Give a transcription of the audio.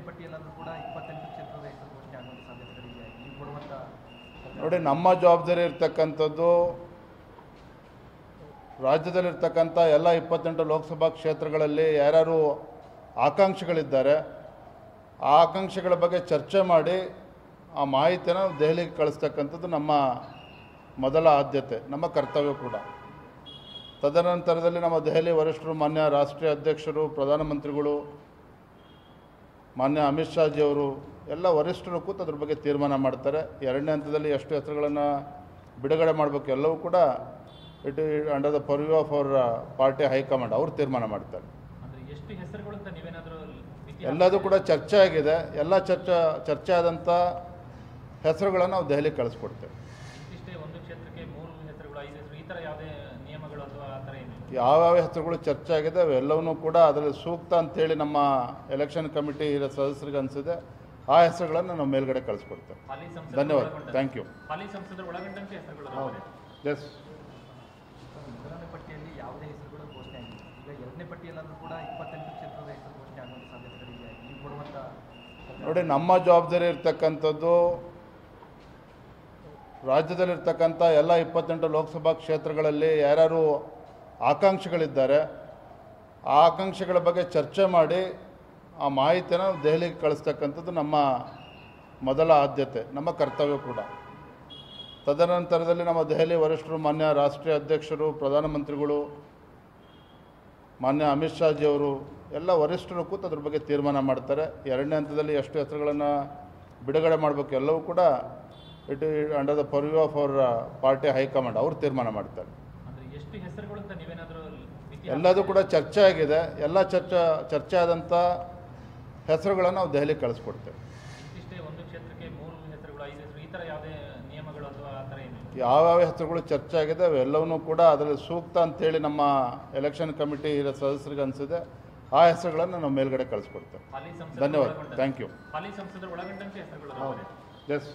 ಪಟ್ಟಿಯಲ್ಲಾದರೂ ಕೂಡ 28 ಕ್ಷೇತ್ರದ ಹೆಸರು ಘೋಷಣೆ ಆಗುವಂಥ ಸಾಧ್ಯತೆಗಳಿದೆ. ನೀವು ಕೊಡುವಂಥ ನೋಡಿ, ನಮ್ಮ ಜವಾಬ್ದಾರಿ ಇರ್ತಕ್ಕಂಥದ್ದು ರಾಜ್ಯದಲ್ಲಿರ್ತಕ್ಕಂಥ ಎಲ್ಲ 28 ಲೋಕಸಭಾ ಕ್ಷೇತ್ರಗಳಲ್ಲಿ ಯಾರ್ಯಾರು ಆಕಾಂಕ್ಷಿಗಳಿದ್ದಾರೆ ಆ ಆಕಾಂಕ್ಷಿಗಳ ಬಗ್ಗೆ ಚರ್ಚೆ ಮಾಡಿ ಆ ಮಾಹಿತಿಯನ್ನು ದೆಹಲಿಗೆ ಕಳಿಸ್ತಕ್ಕಂಥದ್ದು ನಮ್ಮ ಮೊದಲ ಆದ್ಯತೆ, ನಮ್ಮ ಕರ್ತವ್ಯ ಕೂಡ. ತದನಂತರದಲ್ಲಿ ನಮ್ಮ ದೆಹಲಿ ವರಿಷ್ಠರು, ಮಾನ್ಯ ರಾಷ್ಟ್ರೀಯ ಅಧ್ಯಕ್ಷರು, ಪ್ರಧಾನಮಂತ್ರಿಗಳು, ಮಾನ್ಯ ಅಮಿತ್ ಶಾಜಿಯವರು ಎಲ್ಲ ವರಿಷ್ಠರು ಕೂತು ಅದ್ರ ಬಗ್ಗೆ ತೀರ್ಮಾನ ಮಾಡ್ತಾರೆ. ಎರಡನೇ ಹಂತದಲ್ಲಿ ಎಷ್ಟು ಹೆಸರುಗಳನ್ನು ಬಿಡುಗಡೆ ಮಾಡಬೇಕು ಎಲ್ಲವೂ ಕೂಡ it under the purview of our party high command ಅವರು ತೀರ್ಮಾನ ಮಾಡ್ತಾರೆ. ಎಷ್ಟು ಹೆಸರುಗಳು ಅಂತ ನೀವೇನಾದರೂ ಎಲ್ಲದೂ ಕೂಡ ಚರ್ಚೆ ಆಗಿದೆ. ಎಲ್ಲ ಚರ್ಚೆ ಆದಂಥ ಹೆಸರುಗಳನ್ನು ನಾವು ದೆಹಲಿಗೆ ಕಳಿಸ್ಕೊಡ್ತೇವೆ. ಇಷ್ಟೇ ಒಂದು ಕ್ಷೇತ್ರಕ್ಕೆ 3 ಹೆಸರುಗಳು, 5 ಹೆಸರು, ಈ ಥರ ಯಾವುದೇ ನಿಯಮಗಳು ಅಥವಾ ಆ ಥರ ಏನಿಲ್ಲ? ಯಾವ್ಯಾವ ಹೆಸರುಗಳು ಚರ್ಚೆ ಆಗಿದೆ ಅವೆಲ್ಲವನ್ನೂ ಕೂಡ ಅದರಲ್ಲಿ ಸೂಕ್ತ ಅಂತೇಳಿ ನಮ್ಮ ಎಲೆಕ್ಷನ್ ಕಮಿಟಿ ಸದಸ್ಯರಿಗೆ ಅನಿಸಿದೆ, ಆ ಹೆಸರುಗಳನ್ನು ನಾವು ಮೇಲ್ಗಡೆ ಕಳಿಸ್ಕೊಡ್ತೇವೆ. ಧನ್ಯವಾದ. Thank you. ಹಾಲಿ ಸಂಸದರು ಒಳಗೊಂಡಂತೆ ಹೆಸರುಗಳು ಎಸ್. ಮೊದಲನೇ ಪಟ್ಟಿಯಲ್ಲಿ ಯಾವುದೇ ಹೆಸರುಗಳು ಘೋಷಣೆ ಆಗಿದೆ. ಈಗ ಎರಡನೇ ಪಟ್ಟಿಯಲ್ಲಾದರೂ ಕೂಡ 28 ಕ್ಷೇತ್ರದ ಹೆಸರು ಘೋಷಣೆ ಆಗುವಂಥ ಸಾಧ್ಯತೆಗಳಿದೆ. ನೀವು ಕೊಡುವಂಥ ನೋಡಿ, ನಮ್ಮ ಜವಾಬ್ದಾರಿ ಇರ್ತಕ್ಕಂಥದ್ದು ರಾಜ್ಯದಲ್ಲಿರ್ತಕ್ಕಂಥ ಎಲ್ಲ 28 ಲೋಕಸಭಾ ಕ್ಷೇತ್ರಗಳಲ್ಲಿ ಯಾರ್ಯಾರು ಆಕಾಂಕ್ಷಿಗಳಿದ್ದಾರೆ ಆ ಆಕಾಂಕ್ಷಿಗಳ ಬಗ್ಗೆ ಚರ್ಚೆ ಮಾಡಿ ಆ ಮಾಹಿತಿಯನ್ನು ದೆಹಲಿಗೆ ಕಳಿಸ್ತಕ್ಕಂಥದ್ದು ನಮ್ಮ ಮೊದಲ ಆದ್ಯತೆ, ನಮ್ಮ ಕರ್ತವ್ಯ ಕೂಡ. ತದನಂತರದಲ್ಲಿ ನಮ್ಮ ದೆಹಲಿ ವರಿಷ್ಠರು, ಮಾನ್ಯ ರಾಷ್ಟ್ರೀಯ ಅಧ್ಯಕ್ಷರು, ಪ್ರಧಾನಮಂತ್ರಿಗಳು, ಮಾನ್ಯ ಅಮಿತ್ ಶಾಜಿಯವರು ಎಲ್ಲ ವರಿಷ್ಠರು ಕೂತು ಅದ್ರ ಬಗ್ಗೆ ತೀರ್ಮಾನ ಮಾಡ್ತಾರೆ. ಎರಡನೇ ಹಂತದಲ್ಲಿ ಎಷ್ಟು ಹೆಸರುಗಳನ್ನು ಬಿಡುಗಡೆ ಮಾಡಬೇಕು ಎಲ್ಲವೂ ಕೂಡ it under the purview of our party high command ಅವರು ತೀರ್ಮಾನ ಮಾಡ್ತಾರೆ. ಎಷ್ಟು ಹೆಸರುಗಳು ಅಂತ ನೀವೇನಾದರೂ ಎಲ್ಲದೂ ಕೂಡ ಚರ್ಚೆ ಆಗಿದೆ. ಎಲ್ಲ ಚರ್ಚೆ ಆದಂಥ ಹೆಸರುಗಳನ್ನು ನಾವು ದೆಹಲಿಗೆ ಕಳಿಸ್ಕೊಡ್ತೇವೆ. ಇಷ್ಟೇ ಒಂದು ಕ್ಷೇತ್ರಕ್ಕೆ 3 ಹೆಸರುಗಳು, 5 ಹೆಸರು, ಈ ಥರ ಯಾವುದೇ ನಿಯಮಗಳು ಅಥವಾ ಆ ಥರ ಏನಿಲ್ಲ? ಯಾವ್ಯಾವ ಹೆಸರುಗಳು ಚರ್ಚೆ ಆಗಿದೆ ಅವೆಲ್ಲವನ್ನೂ ಕೂಡ ಅದರಲ್ಲಿ ಸೂಕ್ತ ಅಂತೇಳಿ ನಮ್ಮ ಎಲೆಕ್ಷನ್ ಕಮಿಟಿ ಸದಸ್ಯರಿಗೆ ಅನಿಸಿದೆ, ಆ ಹೆಸರುಗಳನ್ನು ನಾವು ಮೇಲ್ಗಡೆ ಕಳಿಸ್ಕೊಡ್ತೇವೆ. ಧನ್ಯವಾದ. Thank you. ಹಾಲಿ ಸಂಸದರು ಒಳಗೊಂಡಂತೆ ಹೆಸರುಗಳು ಎಸ್.